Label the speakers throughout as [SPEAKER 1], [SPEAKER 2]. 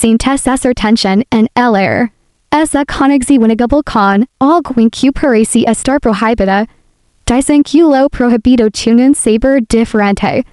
[SPEAKER 1] Sientes esa tensión en el aire. Esa conexionable con algo que parece estar prohibida. Dicen que lo prohibido tiene un sabor diferente.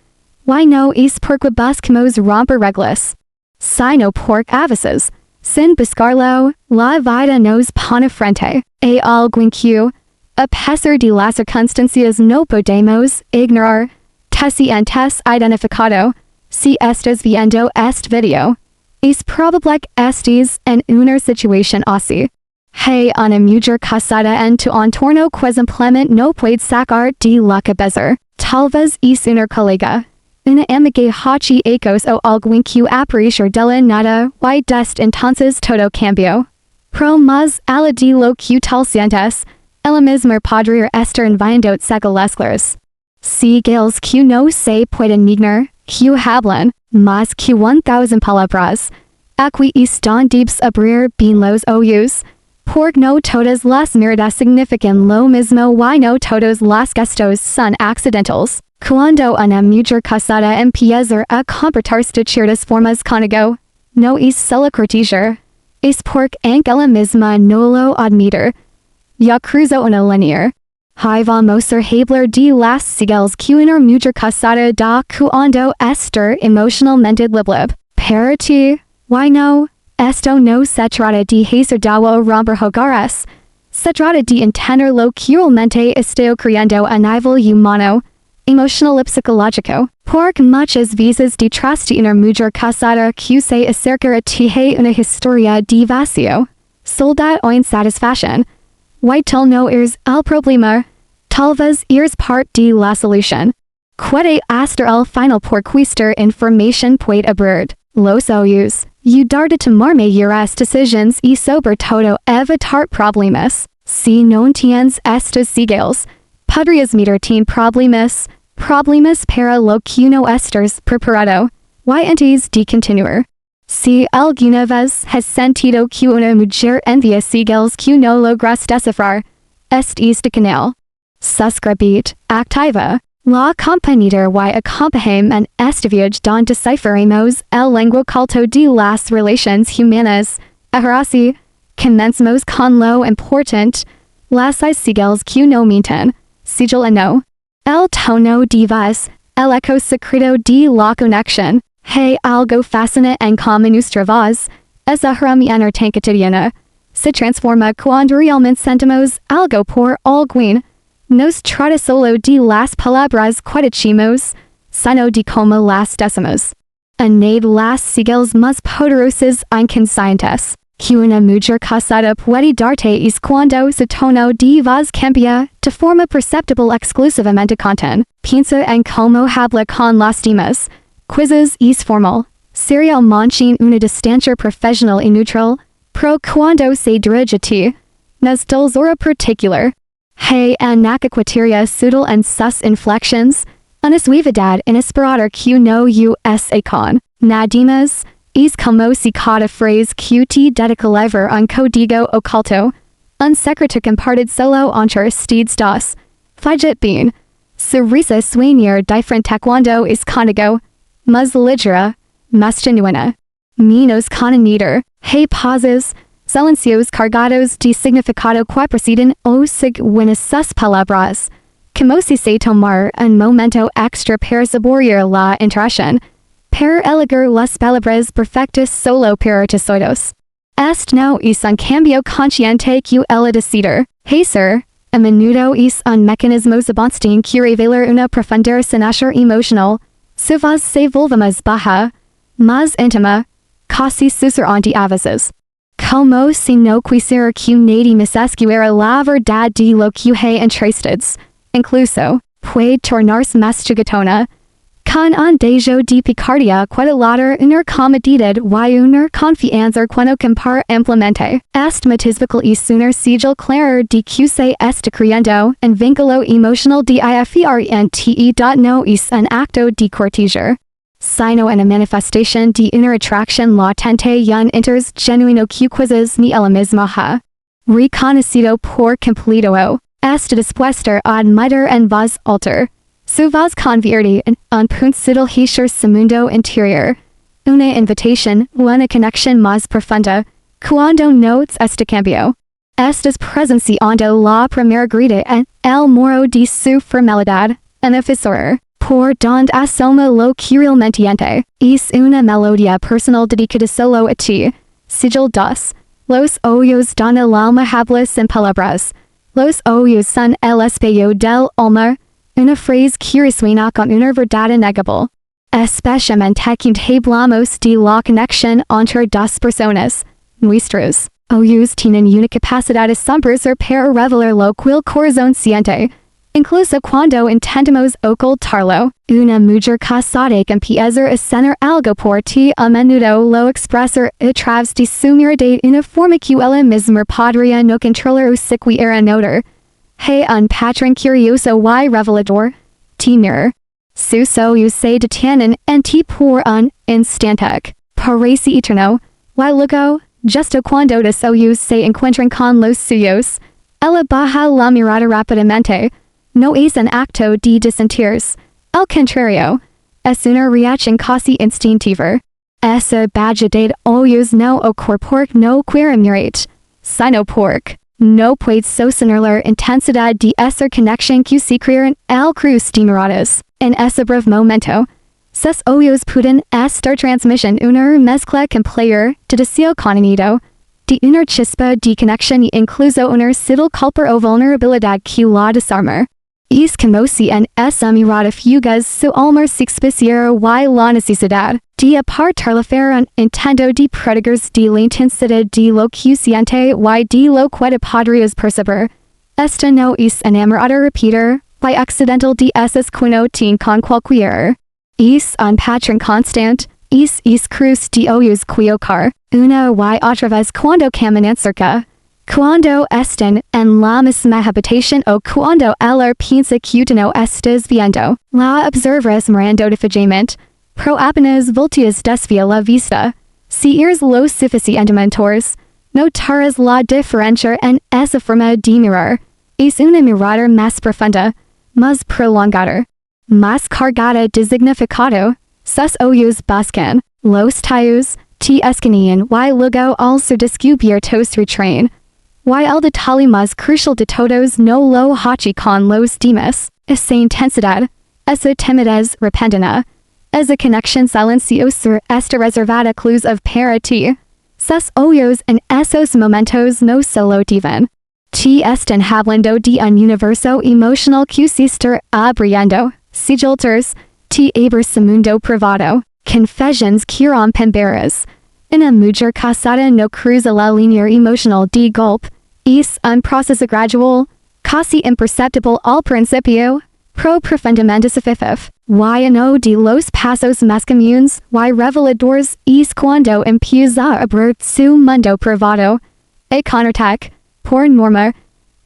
[SPEAKER 1] Why no es porque buscamos romper reglas. Sino porque a veces, sin buscarlo, la vida nos pone frente a algo que, a pesar de las circunstancias no podemos ignorar. Te sientes identificado. Si estás viendo este video, es probable que estés en una situación así. Hey, una mujer casada en tu entorno que simplemente no puede sacar de la cabeza. Tal vez es una colega, una amiga hachi ecos o algo que aparecer de la nada, y desde entonces todo cambió. Pro más allá de lo que tal sientes, el mismo podría estar enviando señales. Señales que no se pueden ignorar, que hablan más que 1000 palabras. Aquí están debes abrir bien los oídos. Porque no todas las miradas significan lo mismo y no todos los gestos son accidentales. Cuando una mujer casada empieza a comportarse de ciertas formas contigo, no es solo cortejar, es porque en ella misma no lo admite. Ya cruzó una línea. Hay vamos a hablar de las señales que una mujer casada da cuando estar emocionalmente libre. Para ti, why no? Esto no se trata de hacer daño o romper hogares. Se trata de entender lo que realmente estoy creyendo a nivel humano, emocional y psicológico. Porque muchas veces detrás de una mujer casada que se acerca a ti hay una historia de vacío, soledad o insatisfacción. White no es el problema. Tal vez es parte de la solución. Puede hasta el final porque esta información puede abrir los oídos, ayudar a tomar mejores decisiones y sobre todo evitar problemas. Si no tienes estas señales, podrías meterte problemas para lo que no estás preparado, y antes de continuar. Si alguna vez has sentido que una mujer envía señales que no logras descifrar, este es tu canal. Suscríbete, activa la campanita y acompáñame en este viaje donde descifraremos el lenguaje de las relaciones humanas. Ahora sí, comencemos con lo importante, las señales que no mienten, sigil y no. El tono de voz, el eco secreto de la conexión. Hay algo fascinante en cómo nuestra voz, esa herramienta tan cotidiana, se transforma cuando realmente sentimos algo por alguien. Nos trata solo de las palabras que decimos, sino de cómo las decimos. Añade las señales más poderosas inconscientes que una mujer casada puede darte es cuando su tono de voz cambia de forma perceptible exclusivamente conten. Piensa en cómo habla con los demás. Quizzes es formal. Serial manchen una distancia profesional y neutral, pero cuando se dirige a ti, nos dulzura particular. Hay una equiteria sutil en sus inflections, una suavidad inesperada que no es con. Nadimas, es como si cada frase que te dedica lever un código oculto, un secreto compartido solo entre ustedes dos. Fidget bien. Su risa sueña diferente cuando es contigo, más ligera, más genuina. Menos contenida. Hay pauses, silencios cargados de significado que preceden o siguen sus palabras, como si se tomar un momento extra para saborear la impresión, para elegir las palabras perfectas solo para tesoros. Este no es un cambio consciente que el decidir. Hacer, a menudo es un mecanismo subconsciente que revela una profunda sanación emocional. Su voz se vuelve más baja, más íntima, casi susurrante a veces. Como si no quisiera que nadie me escuchara la verdad de lo que hay entre ustedes. Incluso, puede tornarse más juguetona. Con un dejo de picardía puede lograr una comodidad y una confianza cuando compara ampliamente. Este motivo es una sigil clara de que se está creando un vínculo emocional diferente. No es un acto de cortejar, sino una manifestación de una atracción latente y un interés genuino que quizás ni ella misma ha reconocido por completo. Está dispuesta a admitir en voz alta. Su voz convierte en un punto sutil hacia su mundo interior. Una invitación, una conexión más profunda. Cuando notes este cambio. Estas presenciando la primera grita en el moro de su formalidad, en eficor, por donde asoma lo que realmente es una melodía personal dedicada solo a ti. Sigil 2. Los ojos don el alma habla sin palabras. Los ojos son el espejo del alma, una frase que resuena con una verdad innegable. Especialmente cuando hablamos de la conexión entre dos personas. Nuestros ojos tienen una capacidad asombrosa para revelar lo que el corazón siente, incluso cuando intentamos ocultarlo. Una mujer casada que empieza a sentir algo por ti a menudo lo expresa a través de su mirada una forma que ella misma podría no controlar o siquiera notar. Hey, un patrón curioso y revelador. Te mira. Sus ojos se detienen en ti por un instante. Parece eterno. Y luego, justo cuando los ojos se encuentran con los suyos, ella baja la mirada rápidamente. No es un acto de disentirse. Al contrario, es una reacción casi instintiva. Esa baja de ojos no ocurre porque no quiere mirar, sino porque no puede sostener la intensidad de esa conexión que se crea en el cruce de miradas. En ese breve momento, sus ojos pueden estar transmitiendo una mezcla completa de deseo contenido, de una chispa de conexión y incluso una sutil culpa o vulnerabilidad que la desarma. Es como si en esa mirada fugaz su alma se expusiera y la necesidad de apartarla fuera un intento de protegerse de la intensidad de lo que siente y de lo que podrías percibir. Esta no es enamorada repetida y accidental de esas que no tienen con cualquiera. Es un patrón constante, es cruz de ojos que ocurre una y otra vez cuando caminan cerca. Cuando están en la misma habitación o cuando ella piensa que tú no estás viendo, la observas mirando fijamente, pero apenas volteas desvía la vista. Si eres lo suficientemente notarás la diferencia en esa forma de mirar. Es una mirada más profunda, más prolongada, más cargada de significado. Sus ojos buscan los tuyos, te escanean y luego al ser descubiertos retraen. Y el detalle más crucial de todos no lo hace con los demás. Esa intensidad, esa timidez repentina, esa conexión silenciosa está reservada exclusiva para ti. Sus ojos en esos momentos no solo deben. Te están hablando de un universo emocional que se está abriendo. Sigil 3. Te abres su mundo privado. Confessions que rompen barreras. Una mujer casada no cruza la línea emocional de golpe. Es un proceso gradual, casi imperceptible al principio, pero profundamente significativo. Y uno de los pasos más comunes y reveladores es cuando empieza a abrir su mundo privado. A contraataque, por norma,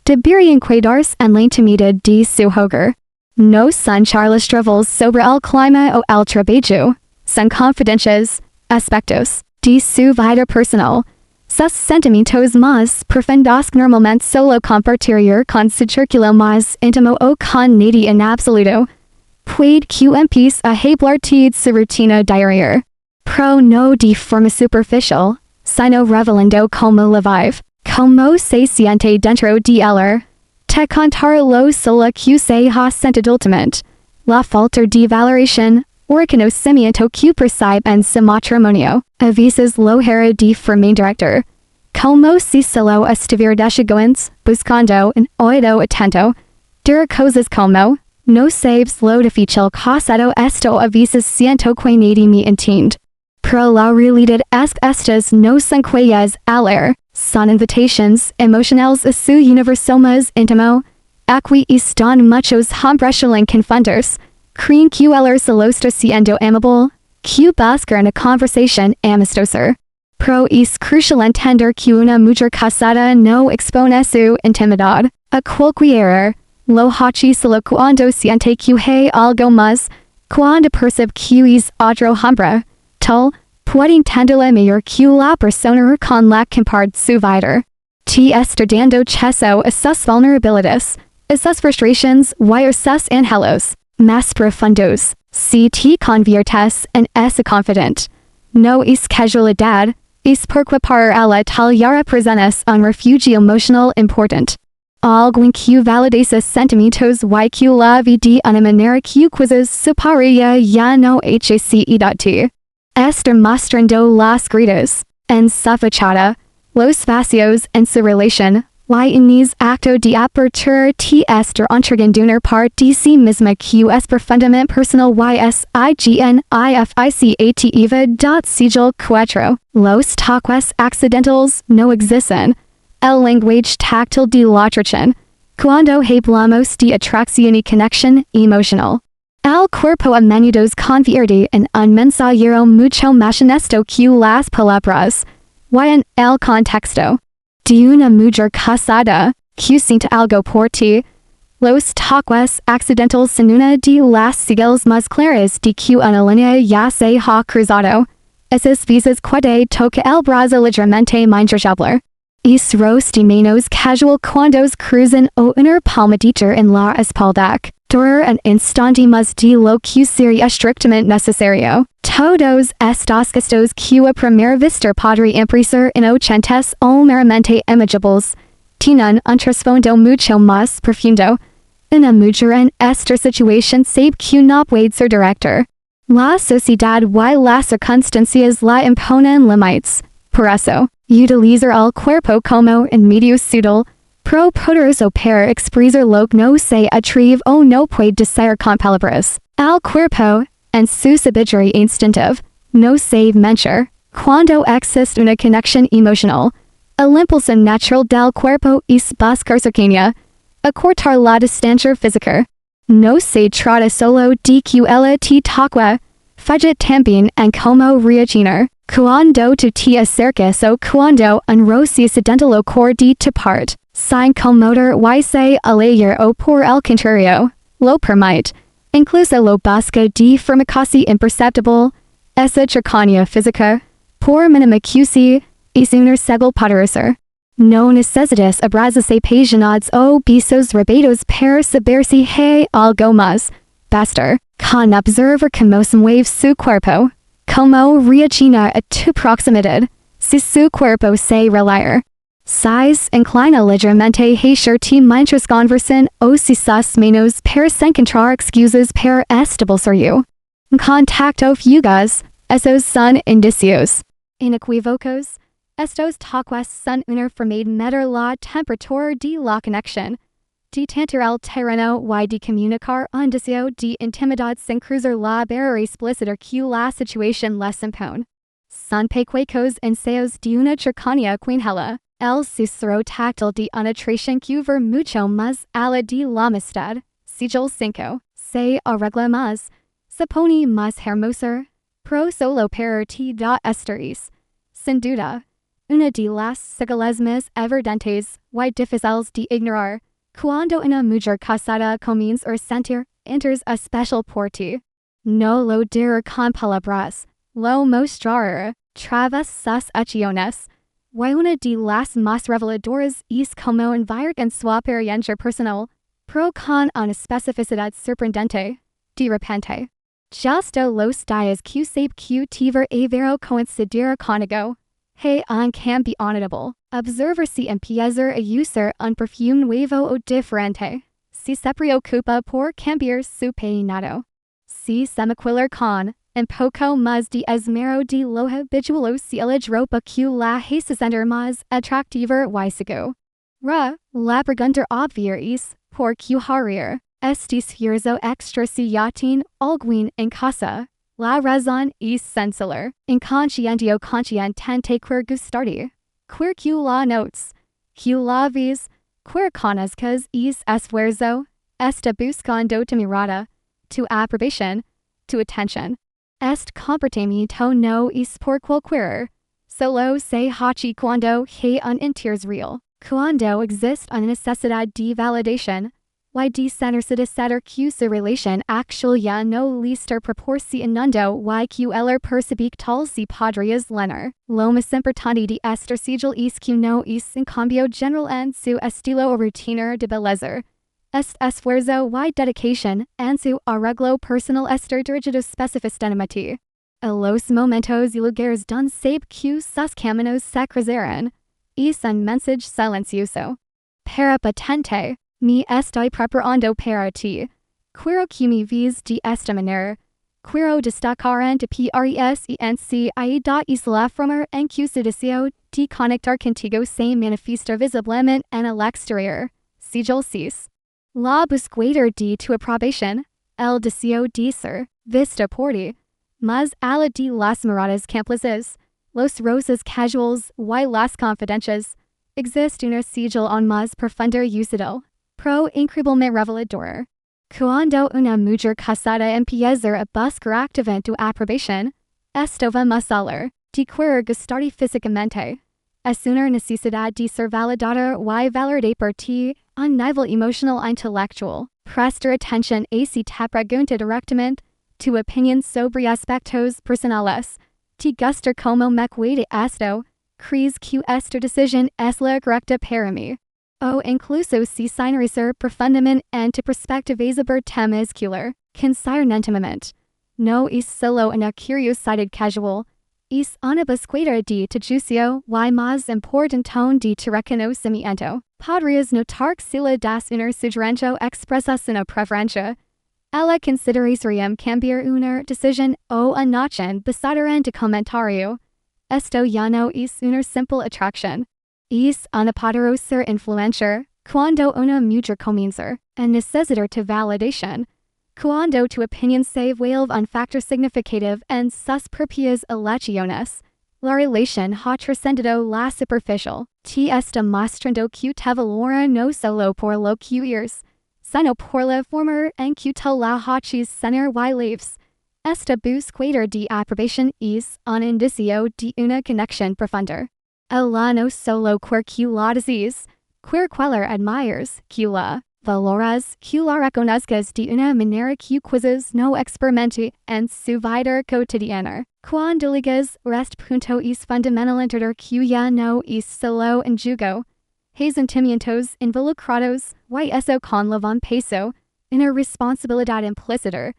[SPEAKER 1] deberían cuidarse en la intimidad de su hogar. No son charlas triviales sobre el clima o el trabajo, son confidencias, aspectos de su vida personal. Sus sentimientos más profundos normalmente solo compartiría con su círculo más íntimo o con nadie en absoluto. Puede que empiece a hablarte de su rutina diaria, pero no de forma superficial, sino revelando cómo la vive, cómo se siente dentro de ella. Te contará lo solo que se ha sentido últimamente, la falta de valoración, o reconocimiento que percibe en su matrimonio. A veces lo hará de forma indirecta, como si solo estuviera desiguales, buscando un oído atento. Dirá cosas como, no sabes lo difícil casado esto a veces siento que nadie me entiende. Pero la realidad es que estas no son cuellas al aire, son invitaciones emocionales a su universo más íntimo. Aquí están muchos hombres en confundirse. Creen que el solo está siendo amable, que buscan una conversación amistosa. Pero es crucial entender que una mujer casada no expone su intimidad a cualquiera. Lo hace solo cuando siente que hay algo más, cuando percibe que es otro hombre. Tal, puede entenderla mejor que la persona con la que comparte su vida. Te está dando acceso a sus vulnerabilidades, a sus frustraciones y a sus anhelos más profundos. Si te conviertes en ese confidente, No es casualidad, es porque para ella tal yara presencia un refugio emocional important. Algo que valida sus sentimientos y que la vida de una manera que quizás superior ya no hacedad. Estar mostrando las gritas, en su fachada, los vacíos en su relación, y en es acto de apertura te estar entregando par de sí misma que es profundamente personal y es ignificativa dot sigil 4. Los toques accidentals no existen. El lenguaje táctil de la Atraccion. Cuando hablamos de atracción y conexión emocional. El cuerpo a menudo convierte en un mensajero mucho más honesto que las palabras. Y en el contexto de una mujer casada, que siente algo por ti, los toques accidentals son una de las señales más claras de que una línea ya se ha cruzado. Esas veces cuando toca el brazo ligeramente mientras hablar. Es de menos casual cuando cruzan o una palmadita en la espalda. Durar un instante más de lo que sería estrictamente necesario. Todos estos gestos que a primera vista podrían parecer inocentes o meramente amigables, tienen un trasfondo mucho más profundo. Una mujer en esta situación sabe que no puede ser director. La sociedad y las circunstancias la imponen límites. Por eso, utilizar el cuerpo como un medio sutil, pro poderoso para expresar lo que no se atreve o no puede decir con palabras. El cuerpo, en su sabiduría instintiva, no sabe mentir. Cuando existe una conexión emocional, el impulso natural del cuerpo es buscar cercanía, acortar la distancia física. No se trata solo de que ella te toque, falla también en cómo reaccionar. Cuando tú te acercas o cuando un roce accidental ocurre de tu parte, sin conmover y se alejar o por el contrario, lo permite. Incluso lo busca de forma casi imperceptible. Esa cercanía física, por mínima que sea, es una señal poderosa. No necesitas abrazos apasionados o besos repetidos para saber si hay algo más. Basta con observar cómo se mueve su cuerpo, cómo reacciona a tu proximidad, si su cuerpo se relaja. Size inclina ligeramente hacia ti mientras conversan o si sus manos parecen encontrar excusas para establecer contacto fugaz. Esos son indicios inequívocos. Estos toques son una forma de medir la temperatura de la conexión, de tantear el terreno y de comunicar un deseo de intimidad sin cruzar la barrera explícita que la situación les impone. Son pequeños ensayos de una cercanía quinjela. El susurro táctil de una atracción que va mucho más allá de la amistad. Sigil 5. Se arregla más. Se pone más hermosa. Pro solo para ti da estaris. Sin duda. Una de las señales más evidentes y difíciles de ignorar. Cuando una mujer casada comienza a sentir interés especial por ti. No lo dirá con palabras. Lo mostrará. Través sus acciones. Y una de las más reveladoras es como enviar en su apariencia personal, pero con una especificidad sorprendente. De repente, justo los días que sabe que te ver a vero coincidir contigo, hay un cambio notable. Observa si empieza a usar un perfume nuevo o diferente. Si se preocupa por cambiar su peinado. Si se maquilla con un poco más de esmero de lo habitual si elige ropa que la hace sentir más atractiva y segura. La pregunta obvia es, ¿por qué haría este esfuerzo extra si ya tiene alguien en casa? La razón es sencilla. Inconsciente o conscientemente quer gustarte. Quer que la notes. Que la ves. Quer conozcas es esfuerzo. Está buscando tu mirada. Tu aprobación. Tu atención. Este comportamiento no es por cualquiera. Solo se hace cuando hay un interés real. Cuando existe una necesidad de validación. Y de sentirse de saber que su relación actual ya no le está proporcionando y que el percibe tal si podrías lenar. Lo más importante de este sigil es que no es un cambio general en su estilo o rutina de belleza. Este esfuerzo y dedicación en su arreglo personal está dirigido específicamente los momentos y lugares donde sabe que sus caminos se cruzaron es un mensaje silencioso. Para patente, me estoy preparando para ti. Quiero que me ves de esta manera. Quiero destacar en tu presencia y es la forma en que su deseo de conectar contigo se manifiesta visiblemente en el exterior. Sigil 6. La búsqueda de tu aprobación, el deseo de ser visto por ti, más allá de las miradas cómplices, los rosas casuals y las confidencias, existe una sigil aún más profunda y útil, pro increíblemente revelador. Cuando una mujer casada empieza a buscar activamente tu aprobación, esto va más allá de querer gustarte físicamente. Es una necesidad de ser validada y valorada por ti a nivel emocional e intelectual. Prestar atención a si te pregunta directamente tu opinión sobre aspectos personales. Te gusta como me cuida esto, crees que esta decisión es la correcta para mí. O incluso si sin reser profundamente en tu perspectiva sobre temas muscular, concernentemente. No es solo una curiosidad casual, es una búsqueda de tu juicio y más importante de tu reconocimiento. Podrías notar que si le das una sugerencia expresas una preferencia. Ella consideraría cambiar una decisión o una acción basada en tu comentario. Esto ya no es una simple atracción. Es una poderosa influencia cuando una mujer comienza a necesitar tu validación. Cuando tu opinión se vuelve un factor significativo en sus propias elecciones, la relación ha trascendido la superficial. Te está mostrando que te valora no solo por lo que eres, sino por la forma en que te la haces sentir y lives. Esta búsqueda de aprobación es un indicio de una conexión profunda. Ella no solo quiere que la desees, quiere que la admires, que la valoras, que la reconozcas de una manera que quizás no experimente en su vida cotidiana. Cuando ligas este punto es fundamental entender que ya no es solo un juego. Hay sentimientos involucrados y eso conlleva un peso, una responsabilidad implícita.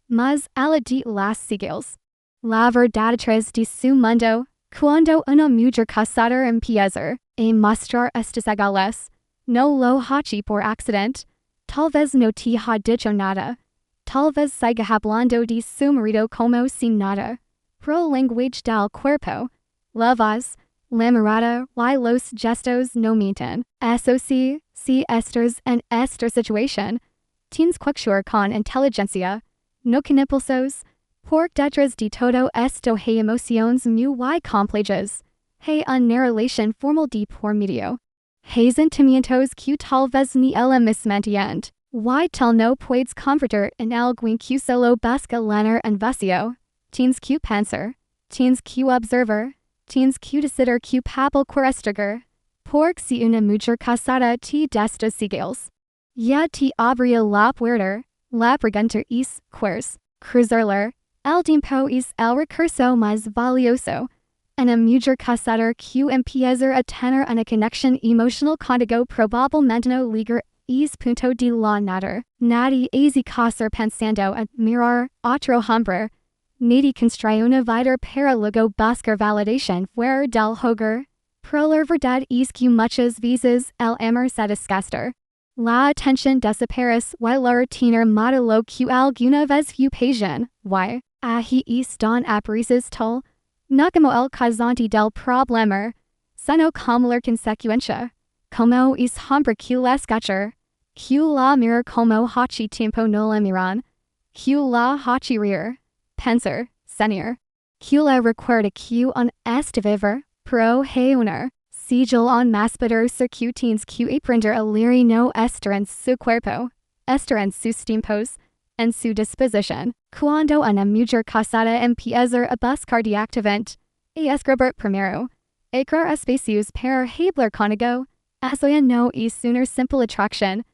[SPEAKER 1] Mas allá de las sigils. La verdad detrás de su mundo, cuando una mujer casada empieza a mostrar estas señales, no lo hace por accidente, tal vez no te ha dicho nada, tal vez siga hablando de su marido como si nada. Pro lenguaje del cuerpo, la voz, la mirada y los gestos no mienten. Eso sí, si estás en esta situación, tienes que actuar con inteligencia, no con impulsos, porque detrás de todo esto hay emociones muy complejas. Hay una relación formal de por medio. Hay sentimientos que tal vez ni ella misma entiende. Y tal no puedes convertir en alguien que solo busca llenar un vacío. Tienes que pensar, tienes que observar, tienes que decidir que papel correstigar. Porque si una mujer casada te destos sigils, ya te abría la puerta. La pregunta es, ¿quieres cruzarla? El tiempo es el recurso más valioso. Una mujer casada que empieza a tener una conexión emocional contigo probablemente no ligar es punto de la nada. Nadie hace casar pensando en mirar otro hombre. Nadie construye una vida para luego buscar validación fuera del hogar. Pero la verdad es que muchas veces el amor se desgasta. La atención desaparece y la rutina mata lo que alguna vez fue pasión. Y ahí es donde apareces tú. No como el causante del problema, sino como la consecuencia. Como es hombre que la escucha, que la mira como hace tiempo no la miran, que la hace reír, pensar, sentir, que la recuerda que un este vivir, pero hay una sigil on más poderosa que tienes que aprender a leer no estar en su cuerpo, estar en sus tiempos, en su disposición. Cuando una mujer casada empieza a buscar de activamente, y escribir primero, a crear espacios para hablar contigo, eso ya no es una simple atracción.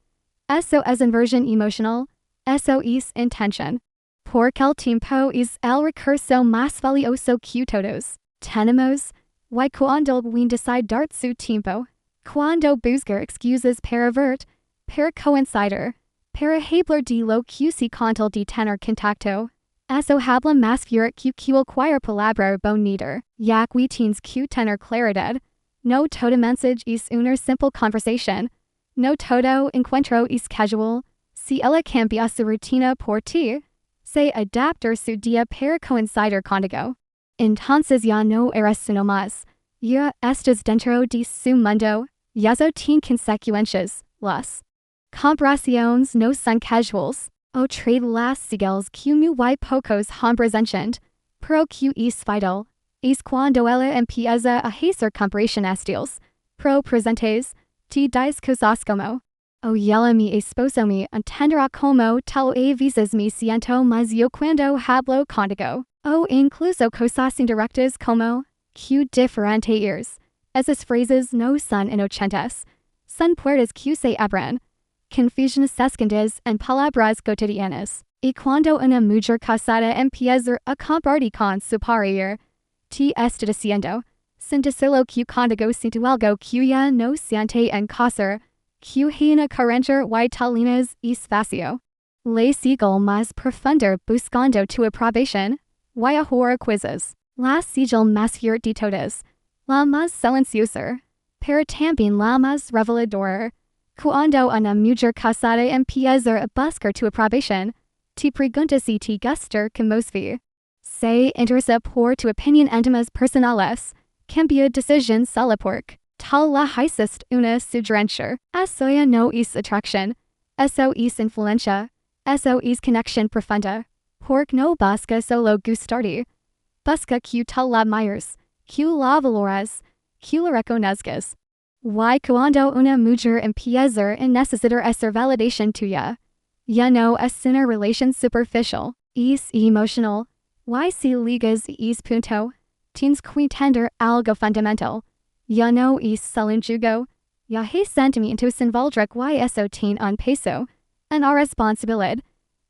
[SPEAKER 1] Eso es inversión emocional, eso es intención. Porque el tiempo es el recurso más valioso que todos tenemos, y cuando alguien decide dar su tiempo, cuando buscar excusas para verte, para coincidir, para hablar de lo que se contal de tener contacto, Eso habla más fuerte que cualquier palabra bonita, ya que tienes que tener claridad. No todo mensaje es una simple conversación. No todo encuentro es casual. Si ella cambia su rutina por ti, se adapta su día para coincidir contigo. Entonces ya no eres uno más. Ya estás dentro de su mundo. Ya eso tiene consecuencias. Las conversaciones no son casuals. O trade las señales que muy pocos hombres entienden. Pero que es vital. Es cuando ella empieza a hacer comparaciones pro presentes. Te dice cosas como: "O yela mi esposo me entenderá como tal a veces me siento más yo cuando hablo contigo." O incluso cosas indirectas como: "Que diferente eres." Esas phrases no son inocentes. Son puertas que se abren. Confusiones escondidas en palabras cotidianas. Y cuando una mujer casada empieza a compartir con su pareja, te está diciendo, sin decirlo, que contigo siento algo que ya no siente en casa, que una carencia vitalinas es vacío. La sigue más profunda buscando tu aprobación. Y ahora quizzes. La sigil más fuerte de todas. La más silenciosa. Pero también la más reveladora. Cuando una mujer casada empieza a buscar tu aprobación, te pregunta si te gusta como se. Se interesa por tu opinión en temas personales. Cambia decisión solo porque tal la hiciste una sugerencia. Eso ya no es atracción. Eso es influencia. Eso es conexión profunda. Porque no busca solo gustarte. Busca que tal la admires, que la valores, que la reconozcas. Y cuando una mujer empieza a necesitar esa validación tuya, ya no es una relación superficial, es emocional. Y si ligas es punto, tienes que entender algo fundamental. Ya no es solo un juego, ya hay sentimientos involucrados y eso tiene un peso, una responsabilidad.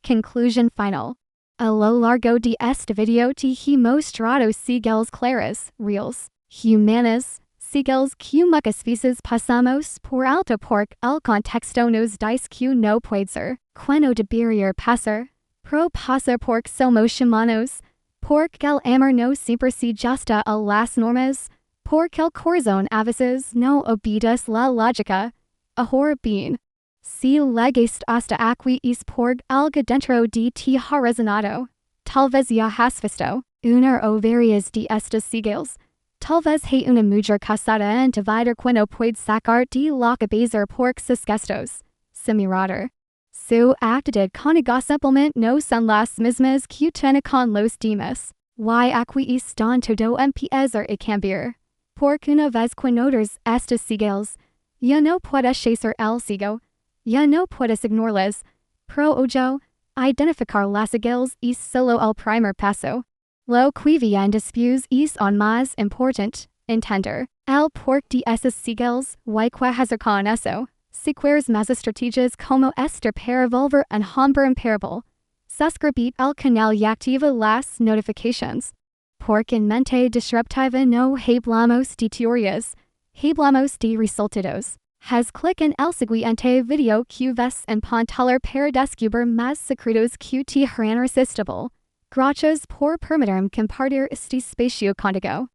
[SPEAKER 1] Conclusion final. A lo largo de este video te he mostrado señales claras, reales, humanas, señales que muchas veces pasamos por alto porque el contexto nos dice que no puede ser, cuando debería pasar, pero pasa porque somos humanos, porque el amor no siempre se ajusta a las normas, porque el corazón a veces no obedece la lógica. Ahora bien, si llegaste hasta aquí es porque algo dentro de ti ha resonado. Tal vez ya has visto una o varias de estas señales. Tal vez hay una mujer casada en tu vida cuando puede sacar de la cabeza porque sus gestos, su mirada, su actitud contigo simplemente no son las mismas que tiene con los demás. Y aquí es donde todo empieza a cambiar. Porque una vez conoces estas señales, ya no puedes chaser el ciego. Ya no puedes ignorarlas. Pro ojo, identificar las señales es solo el primer paso. Lo que viene después es aún más importante, entender el porqué de esas señales y qué hacer con eso. Si quieres más estrategias como esta para volver un hombre imparable, suscribir al canal y activa las notifications. Porque en mente disruptiva no hablamos de teorías, hablamos de resultados. Haz clic en el siguiente video que ves en pantalla para descubrir más secretos que te harán irresistible. Gracias por permitirme compartir este espacio contigo.